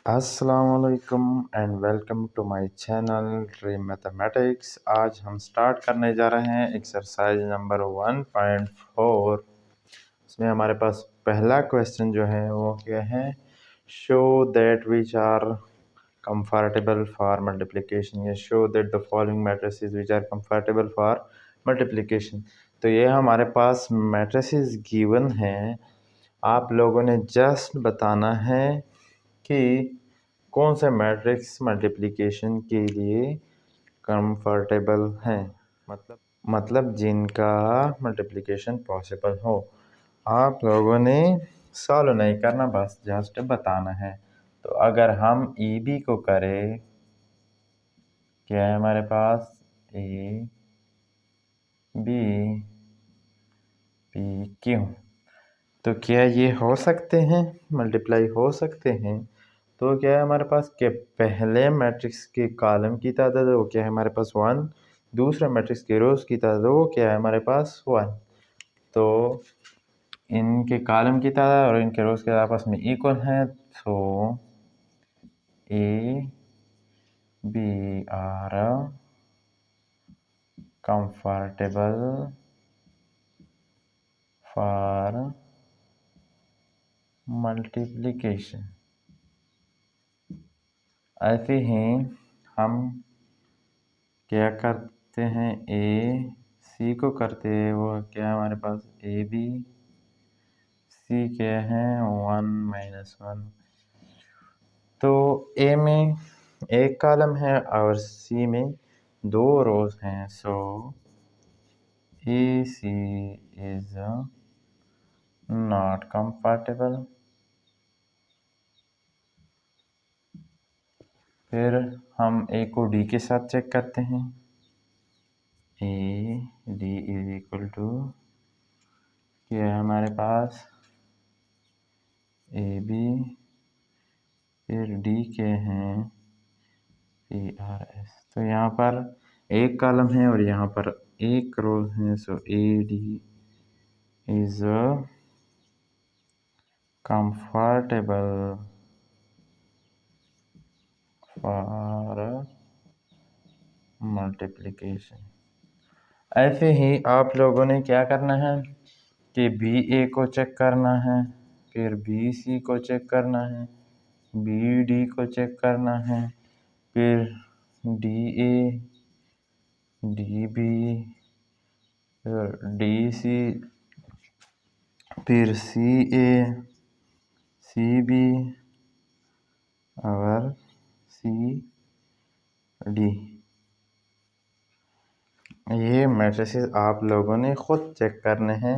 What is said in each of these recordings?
अस्सलामुअलैकुम and welcome to my channel dream mathematics. आज हम स्टार्ट करने जा रहे हैं एक्सरसाइज नंबर 1.4। इसमें हमारे पास पहला क्वेश्चन जो है वो क्या है, show that which are comfortable for multiplication या show that the following matrices which are comfortable for multiplication. तो ये हमारे पास मैट्रिसेस गिवन हैं, आप लोगों ने जस्ट बताना है कि कौन से मैट्रिक्स मल्टीप्लिकेशन के लिए कंफर्टेबल हैं, मतलब जिनका मल्टीप्लिकेशन पॉसिबल हो। आप लोगों ने सॉल्व नहीं करना, बस जस्ट बताना है। तो अगर हम ई बी को करें, क्या है हमारे पास ए बी पी क्यू, तो क्या ये हो सकते हैं, मल्टीप्लाई हो सकते हैं। तो क्या है हमारे पास के पहले मैट्रिक्स के कॉलम की तादाद वो क्या है हमारे पास 1, दूसरे मैट्रिक्स के रोज की तादाद वो क्या है हमारे पास 1। तो इनके कॉलम की तादाद और इनके रोज के आपस में इक्वल हैं, तो A B are comfortable for multiplication. ऐसे ही हम क्या करते हैं, ए सी को करते हैं, वो क्या है हमारे पास ए बी, सी क्या है 1 - 1। तो ए में एक कॉलम है और सी में 2 रोज हैं, सो ए सी इज नॉट कंफर्टेबल। फिर हम ए को डी के साथ चेक करते हैं, A D is equal to क्या है हमारे पास ए बी, फिर डी के हैं पी आर एस। तो यहाँ पर एक कॉलम है और यहाँ पर एक रो है, so A D is comfortable for multiplication. ऐसे ही आप लोगों ने क्या करना है कि बी ए को चेक करना है, फिर बी सी को चेक करना है, बी डी को चेक करना है, फिर डी ए डी बी, फिर डी सी, फिर सी ए सी बी और सी डी। ये मैट्रिसेस आप लोगों ने खुद चेक करने हैं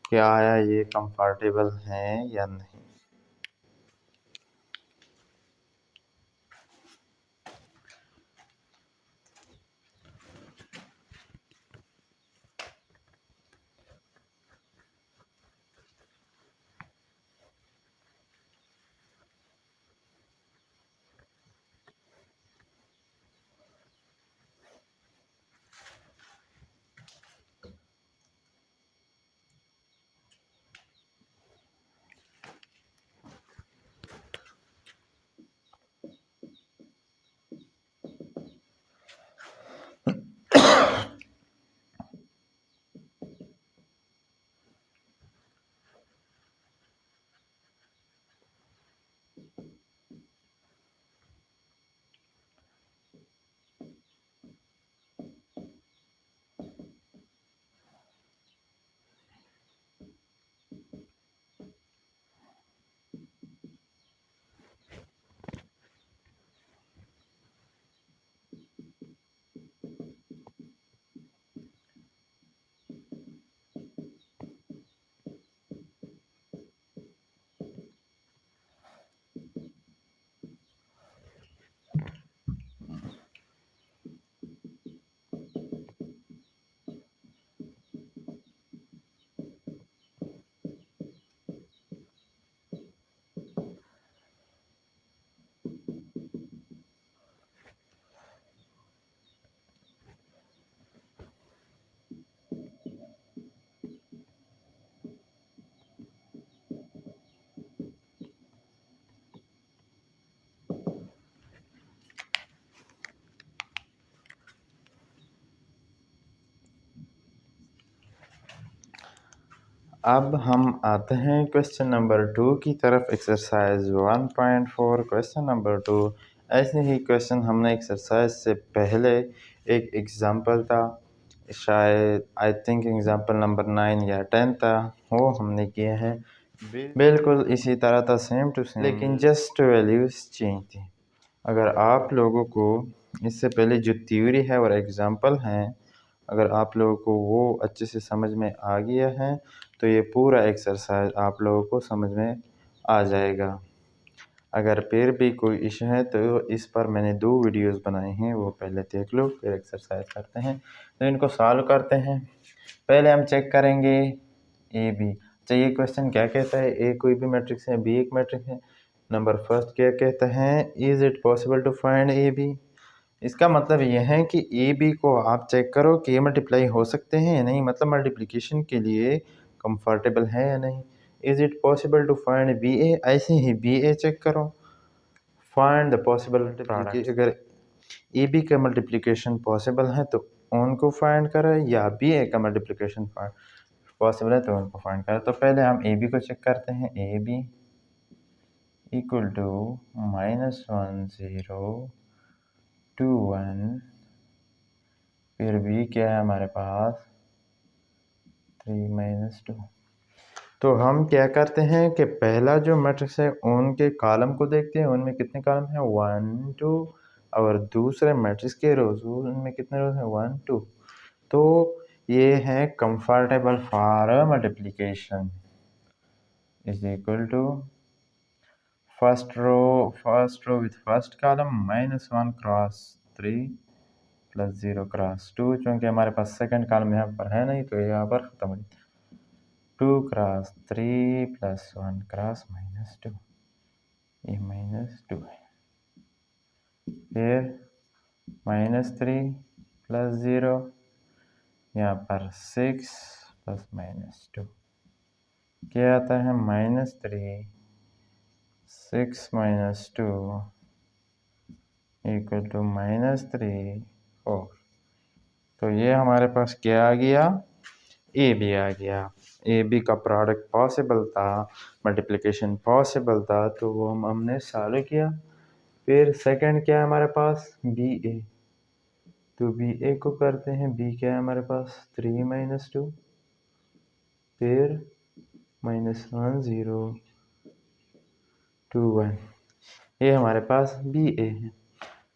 कि आया ये कंफर्टेबल हैं या नहीं। अब हम आते हैं क्वेश्चन नंबर 2 की तरफ। Exercise 1.4 question number 2। ऐसे ही क्वेश्चन हमने एक्सरसाइज से पहले एक एग्जाम्पल था, शायद आई थिंक एग्जाम्पल नंबर 9 या 10 था, वो हमने किया है। बिल्कुल इसी तरह था, सेम टू सेम, लेकिन जस्ट वैल्यूज चेंज थी। अगर आप लोगों को इससे पहले जो थ्योरी है और एग्जाम्पल हैं, अगर आप लोगों को वो अच्छे से समझ में आ गया है तो ये पूरा एक्सरसाइज आप लोगों को समझ में आ जाएगा। अगर फिर भी कोई इशू है तो इस पर मैंने 2 वीडियोस बनाए हैं, वो पहले देख लो, फिर एक्सरसाइज करते हैं। तो इनको सॉल्व करते हैं। पहले हम चेक करेंगे ए बी। अच्छा, ये क्वेश्चन क्या कहता है? ए कोई भी मैट्रिक्स है, बी एक मैट्रिक्स है। नंबर फर्स्ट क्या कहता है? Is it possible to find A B. इसका मतलब यह है कि ए बी को आप चेक करो कि ये मल्टीप्लाई हो सकते हैं या नहीं, मतलब मल्टीप्लिकेशन के लिए कंफर्टेबल है या नहीं। Is it possible to find B A, ऐसे ही बी ए चेक करो। Find the possible product. अगर ए बी का मल्टीप्लिकेशन पॉसिबल है तो उनको फाइंड करो, या बी ए का मल्टीप्लिकेशन पॉसिबल है तो उनको फाइंड करो। तो पहले हम ए बी को चेक करते हैं। ए बी इक्वल टू -1 0 2 1, फिर भी क्या है हमारे पास 3 - 2। तो हम क्या करते हैं कि पहला जो मैट्रिक्स है उनके कॉलम को देखते हैं, उनमें कितने कॉलम हैं 1 2, और दूसरे मैट्रिक्स के रोज उनमें कितने रोज हैं 1 2। तो ये है comfortable for multiplication is equal to first row with first column -1 cross 3 + 0 cross 2। चूँकि हमारे पास सेकंड कॉलम यहाँ पर है नहीं तो यहाँ पर ख़त्म हो जाए। 2 क्रॉस 3 + 1 क्रॉस -2, ये -2 है। फिर -3 + 0, यहाँ पर 6 + -2 क्या आता है? -3 6 - 2 इक्वल टू -3 4। तो ये हमारे पास क्या आ गया? ए बी आ गया। ए बी का प्रोडक्ट पॉसिबल था, मल्टीप्लिकेशन पॉसिबल था, तो वो हमने सॉल्व किया। फिर सेकंड क्या है हमारे पास? B A. तो बी ए को करते हैं। बी क्या है हमारे पास? 3 - 2, फिर -1 0 2 1, ये हमारे पास बी ए है।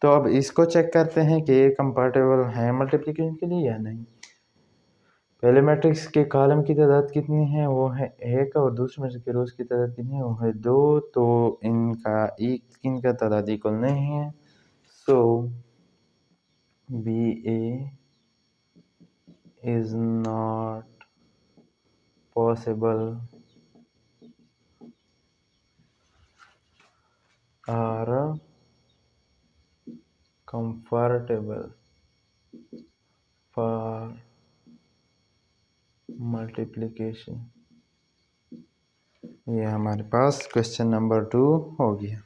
तो अब इसको चेक करते हैं कि ये कंपैटिबल है मल्टीप्लिकेशन के लिए या नहीं। पहले मैट्रिक्स के कॉलम की तादाद कितनी है? वो है 1, और दूसरे मैट्रिक्स के रोज की तादाद कितनी है? वो है 2। तो इनका तादाद इक्वल नहीं है। So B A is not possible और कंफर्टेबल फॉर मल्टीप्लिकेशन। ये हमारे पास क्वेश्चन नंबर 2 हो गया।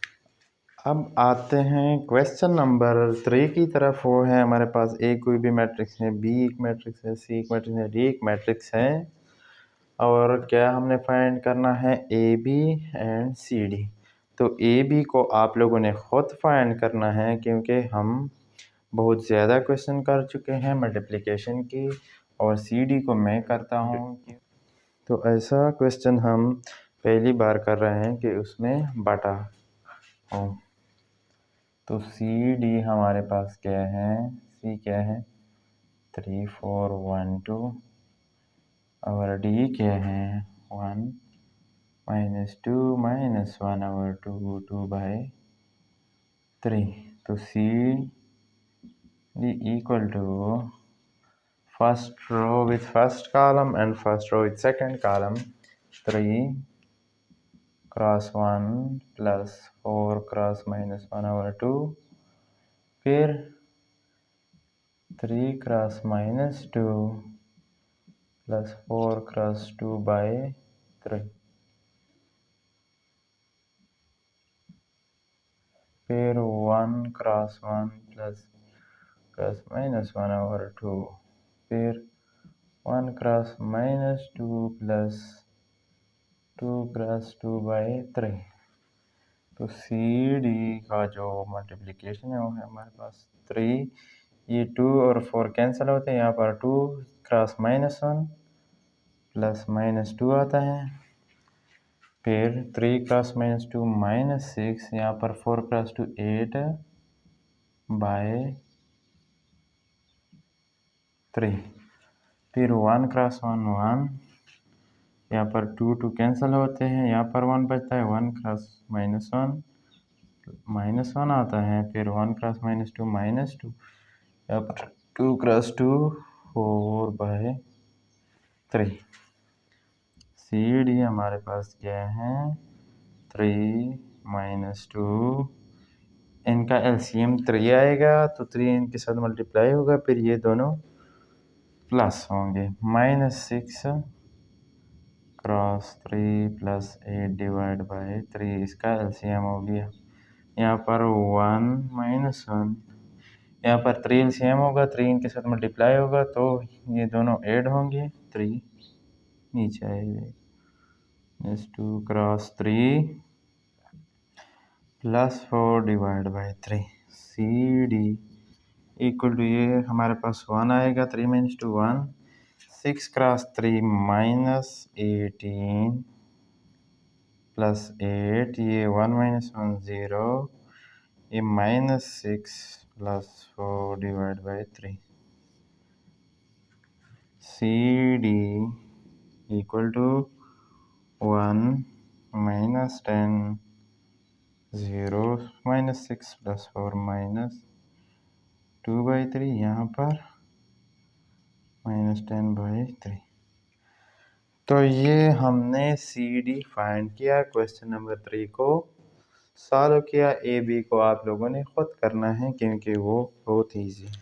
अब आते हैं क्वेश्चन नंबर 3 की तरफ। वो है हमारे पास ए कोई भी मैट्रिक्स है, बी एक मैट्रिक्स है, सी एक मैट्रिक्स है, डी एक मैट्रिक्स है, और क्या हमने फाइंड करना है? A B and C D. तो ए बी को आप लोगों ने खुद फाइंड करना है, क्योंकि हम बहुत ज़्यादा क्वेश्चन कर चुके हैं मल्टीप्लिकेशन की, और सी डी को मैं करता हूँ। तो ऐसा क्वेश्चन हम पहली बार कर रहे हैं कि उसमें बटा हो। तो सी डी हमारे पास क्या है? सी क्या है? 3 4 1 2, और डी क्या है? 1 - 2 - 1/2 2/3। तो C D equal to first row with first column and first row with second column 3 cross 1 + 4 cross -1/2, फिर 3 क्रॉस -2 + 4 क्रॉस 2/3, फिर 1 क्रॉस 1 + -1/2, फिर 1 क्रॉस -2 + 2x2/3। तो सी डी का जो मल्टीप्लिकेशन है वो है हमारे पास 3। ये 2 और 4 कैंसिल होते हैं, यहाँ पर 2 क्रॉस -1 प्लस -2 आता है, फिर 3 क्रॉस -2 -6, यहाँ पर 4 क्रॉस 2 8/3, फिर 1 क्रॉस 1 1, यहाँ पर 2 2 कैंसिल होते हैं, यहाँ पर 1 बचता है, 1 क्रॉस -1 आता है, फिर 1 क्रॉस -2 -2, यहाँ पर 2 क्रॉस 2 4/3। सी डी हमारे पास क्या है 3 -2, इनका एलसीएम 3 आएगा तो 3 इनके साथ मल्टीप्लाई होगा, फिर ये दोनों प्लस होंगे, -6 क्रॉस 3 प्लस 8/3, इसका एलसीएम हो गया, यहाँ पर 1 -1, यहाँ पर 3 एलसीएम होगा, 3 इनके साथ मल्टीप्लाई होगा तो ये दोनों ऐड होंगे, 3 नीचे आएगा, 2 cross 3 plus 4/3। C D equal to, ये हमारे पास 1 आएगा, 3 - 2 1, 6 क्रॉस 3 -18 प्लस 8, ये 1 -1 0, ये -6 plus 4/3। C D equal to 1 -10 0 -6 plus 4 -2/3, यहाँ पर -10/3। तो ये हमने सी डी फाइंड किया, क्वेश्चन नंबर 3 को सॉल्व किया। ए बी को आप लोगों ने खुद करना है क्योंकि वो बहुत ईजी है।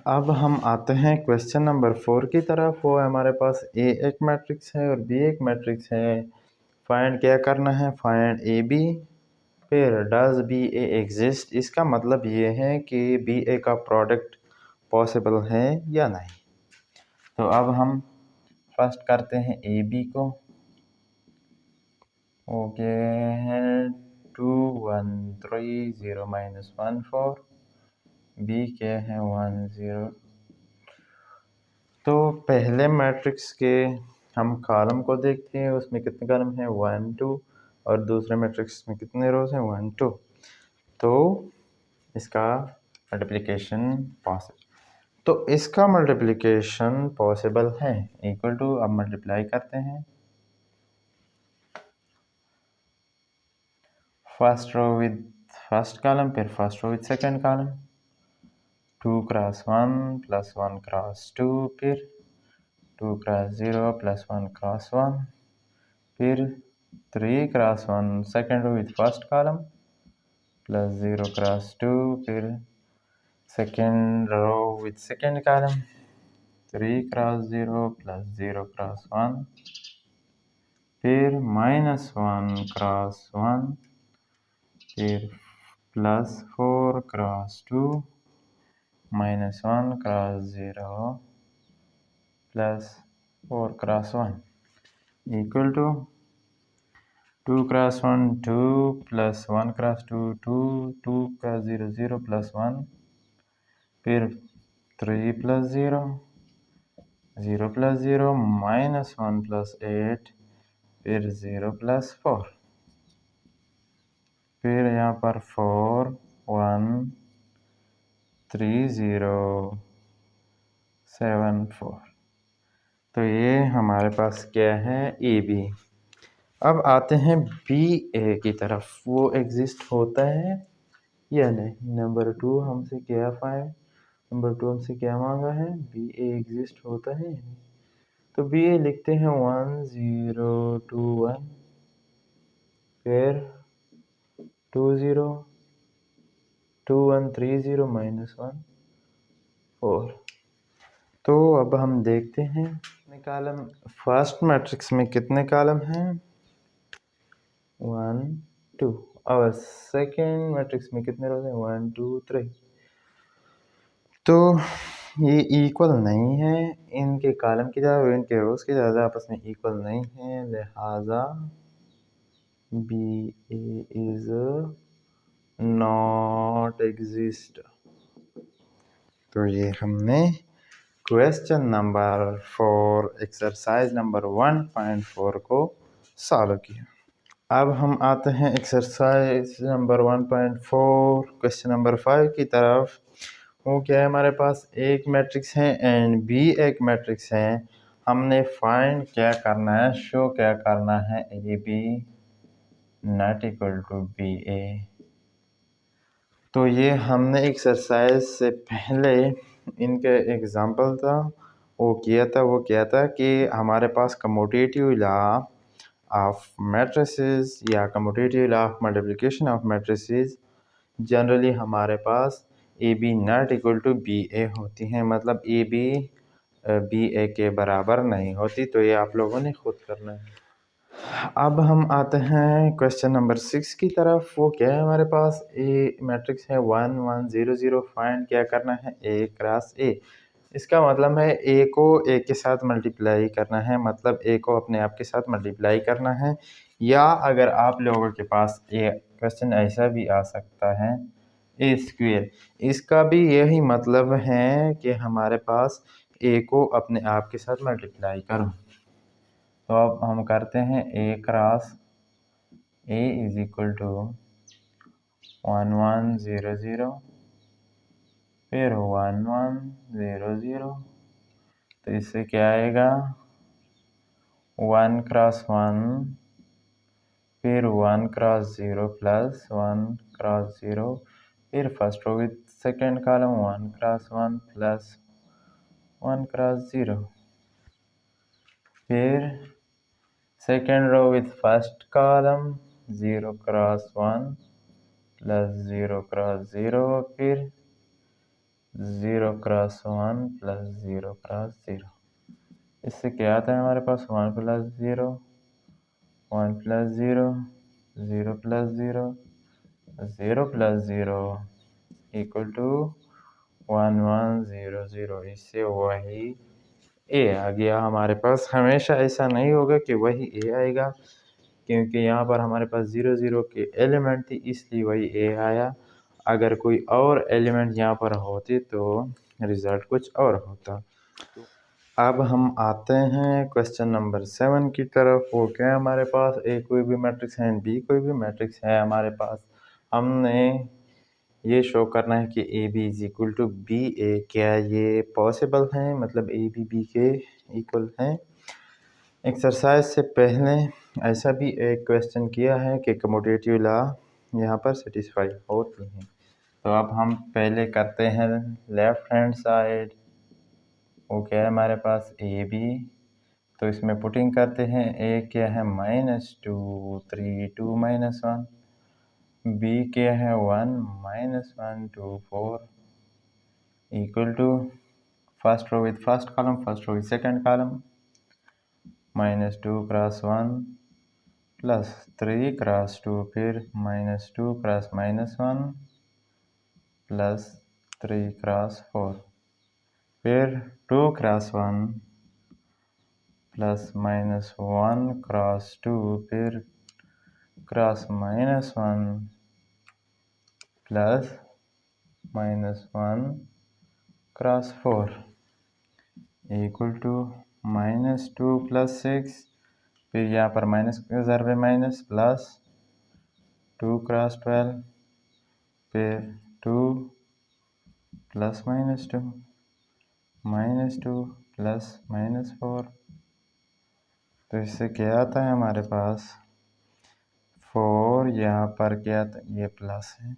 अब हम आते हैं क्वेश्चन नंबर 4 की तरफ। वो हमारे पास ए एक मैट्रिक्स है और बी एक मैट्रिक्स है। फाइंड क्या करना है, फाइंड ए बी, फिर डज बी ए एग्जिस्ट। इसका मतलब ये है कि बी ए का प्रोडक्ट पॉसिबल है या नहीं। तो अब हम फर्स्ट करते हैं ए बी को। ओके है 2 1 3 0 -1 4, बी क्या है 1 0। तो पहले मैट्रिक्स के हम कॉलम को देखते हैं, उसमें कितने कॉलम हैं 1 2, और दूसरे मैट्रिक्स में कितने रोज हैं 1 2। तो इसका मल्टीप्लिकेशन पॉसिबल, तो इसका मल्टीप्लिकेशन पॉसिबल है, इक्वल टू, अब मल्टीप्लाई करते हैं first row with first column, फिर first row with second column, 2 cross 1 plus 1 cross 2, फिर 2 क्रॉस 0 प्लस 1 क्रॉस 1, फिर 3 cross 1 second row with first column plus 0 cross 2, फिर second row with second column 3 cross 0 plus 0 cross 1, फिर -1 cross 1, फिर plus 4 cross 2, -1 cross 0 plus 4 cross 1 equal to 2 cross 1 2 plus 1 cross 2 2, 2 cross 0 0 plus 1, फिर 3 plus 0 0 plus 0 -1 plus 8, फिर 0 plus 4, फिर यहाँ पर 4 1 3 0 7 4। तो ये हमारे पास क्या है ए बी। अब आते हैं बी ए की तरफ, वो एग्जिस्ट होता है या नहीं। नंबर 2 हमसे क्या नंबर 2 हमसे क्या मांगा है, बी ए एग्जिस्ट होता है। तो बी ए लिखते हैं 1 0 2 1, फिर 2 0 2 1 3 0 -1 4। तो अब हम देखते हैं कितने कॉलम, फर्स्ट मैट्रिक्स में कितने कॉलम हैं 1 2, और सेकेंड मैट्रिक्स में कितने रोज हैं 1 2 3। तो ये इक्वल नहीं है, इनके कॉलम की ज़्यादा और इनके रोज की ज़्यादा आपस में इक्वल नहीं है, लिहाजा B A is not exist. तो ये हमने क्वेश्चन नंबर 4 एक्सरसाइज नंबर 1.4 को सॉल्व किया। अब हम आते हैं एक्सरसाइज नंबर 1.4 क्वेश्चन नंबर 5 की तरफ। वो क्या है, हमारे पास एक मैट्रिक्स है एंड बी एक मैट्रिक्स है। हमने फाइंड क्या करना है, शो क्या करना है, A B not equal to B A. तो ये हमने एक्सरसाइज से पहले इनके एग्जांपल था वो क्या था कि हमारे पास कम्यूटेटिव लॉ ऑफ मैट्रिसेस या commutative law of multiplication of matrices generally हमारे पास A B not equal to B A होती हैं, मतलब ए बी बी ए के बराबर नहीं होती। तो ये आप लोगों ने खुद करना है। अब हम आते हैं क्वेश्चन नंबर 6 की तरफ। वो क्या है, हमारे पास ए मैट्रिक्स है 1 1 0 0। फाइंड क्या करना है, ए क्रॉस ए। इसका मतलब है ए को ए के साथ मल्टीप्लाई करना है, मतलब ए को अपने आप के साथ मल्टीप्लाई करना है। या अगर आप लोगों के पास ये क्वेश्चन ऐसा भी आ सकता है, ए स्क्वेयर। इसका भी यही मतलब है कि हमारे पास ए को अपने आप के साथ मल्टीप्लाई करो। तो अब हम करते हैं A cross A is equal to 1 1 0 0 फिर 1 1 0 0। तो इससे क्या आएगा, 1 क्रॉस 1 फिर 1 क्रॉस 0 प्लस 1 क्रॉस 0 फिर first row with second column 1 cross 1 plus 1 cross 0 फिर second row with first column 0 cross 1 plus 0 cross 0 फिर 0 क्रॉस 1 प्लस 0 क्रॉस 0। इससे क्या आता है हमारे पास, 1 plus 0 1 plus 0 0 plus 0 0 plus 0 equal to 1 1 0 0। इससे वही ए आ गया हमारे पास। हमेशा ऐसा नहीं होगा कि वही ए आएगा, क्योंकि यहाँ पर हमारे पास 0 0 के एलिमेंट थी इसलिए वही ए आया। अगर कोई और एलिमेंट यहाँ पर होते तो रिजल्ट कुछ और होता। अब हम आते हैं क्वेश्चन नंबर 7 की तरफ। वो क्या है, हमारे पास ए कोई भी मैट्रिक्स है बी कोई भी मैट्रिक्स है हमारे पास। हमने ये शो करना है कि A B is equal to B A. क्या ये पॉसिबल है, मतलब ए बी के इक्वल है। एक्सरसाइज से पहले ऐसा भी एक क्वेश्चन किया है कि कम्यूटेटिव लॉ यहाँ पर सेटिस्फाई होती हैं। तो अब हम पहले करते हैं लेफ्ट हैंड साइड। वो क्या है हमारे पास, ए बी। तो इसमें पुटिंग करते हैं, ए क्या है -2 3 2 -1, बी क्या है 1 -1 2 4 equal to first row with first column first row with second column -2 cross 1 plus 3 cross 2 फिर -2 क्रॉस -1 प्लस 3 क्रॉस 4 फिर 2 क्रॉस 1 प्लस -1 क्रॉस 2 फिर cross -1 plus -1 cross 4 equal to -2 plus 6 फिर यहाँ पर माइनस के ज़र पे माइनस प्लस 2 क्रॉस 12 फिर 2 प्लस -2 -2 प्लस -4। तो इससे क्या आता है हमारे पास 4। यहाँ पर क्या आता है, ये प्लस है,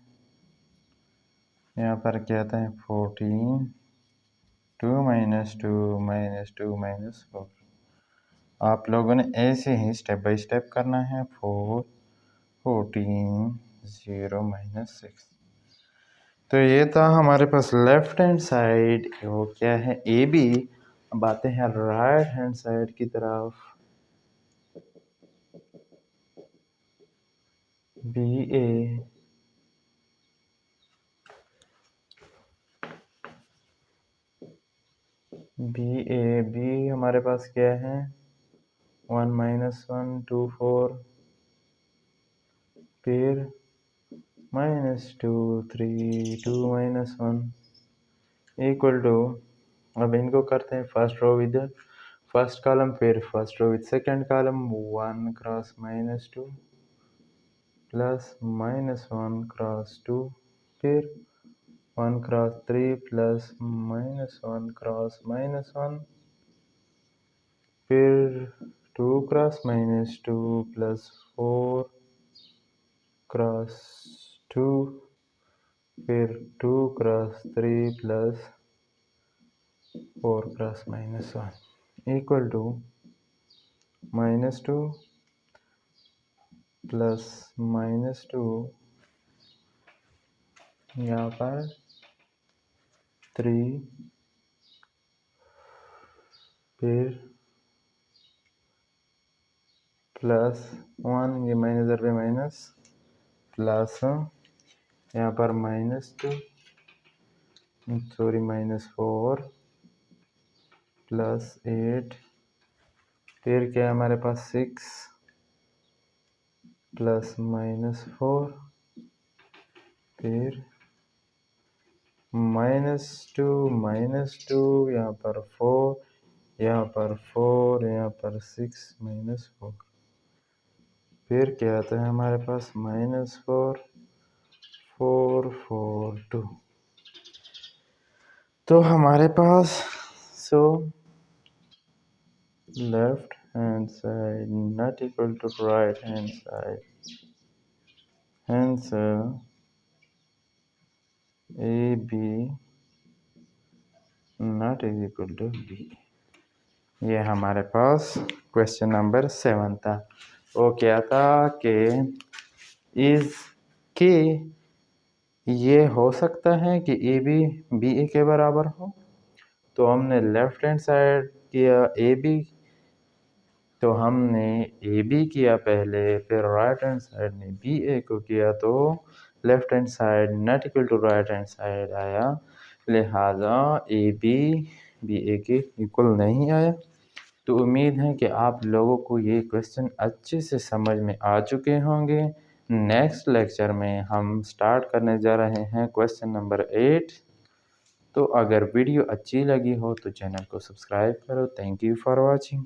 यहाँ पर क्या आता है 14 2 -2 -2 -4। आप लोगों ने ऐसे ही स्टेप बाय स्टेप करना है। 4 14 0 -6। तो ये था हमारे पास लेफ्ट हैंड साइड, वो क्या है ए बी। अब आते हैं राइट हैंड साइड की तरफ, बी ए बी हमारे पास क्या है 1 - 1 2 4 फिर -2 3 2 - 1 इक्वल टू, अब इनको करते हैं first row with first column फिर first row with second column 1 cross -2 plus -1 cross 2 फिर 1 क्रॉस 3 प्लस -1 क्रॉस -1 फिर 2 क्रॉस -2 प्लस 4 क्रॉस 2 फिर 2 cross 3 plus 4 cross -1 equal to -2 plus -2 यहाँ पर 3 फिर प्लस 1 ये माइनस पे माइनस प्लस यहाँ पर -2 सॉरी -4 प्लस 8 फिर क्या है हमारे पास 6 प्लस -4 फिर -2 यहाँ पर 4 यहाँ पर 4 यहाँ पर 6 -4 फिर क्या आता है हमारे पास -4 4 4 2 तो हमारे पास left hand side not equal to right hand side hence AB not is equal to B। ये हमारे पास क्वेश्चन नंबर 7 था। वो क्या था कि इज के ये हो सकता है कि ए बी बी ए के बराबर हो, तो हमने लेफ्ट हैंड साइड किया ए बी, तो हमने ए बी किया पहले, फिर राइट हैंड साइड ने बी ए को किया, तो left hand side not equal to right hand side आया, लिहाजा ए बी बी ए के इक्वल नहीं आया। तो उम्मीद है कि आप लोगों को ये क्वेश्चन अच्छे से समझ में आ चुके होंगे। नेक्स्ट लेक्चर में हम स्टार्ट करने जा रहे हैं क्वेश्चन नंबर 8। तो अगर वीडियो अच्छी लगी हो तो चैनल को सब्सक्राइब करो। Thank you for watching.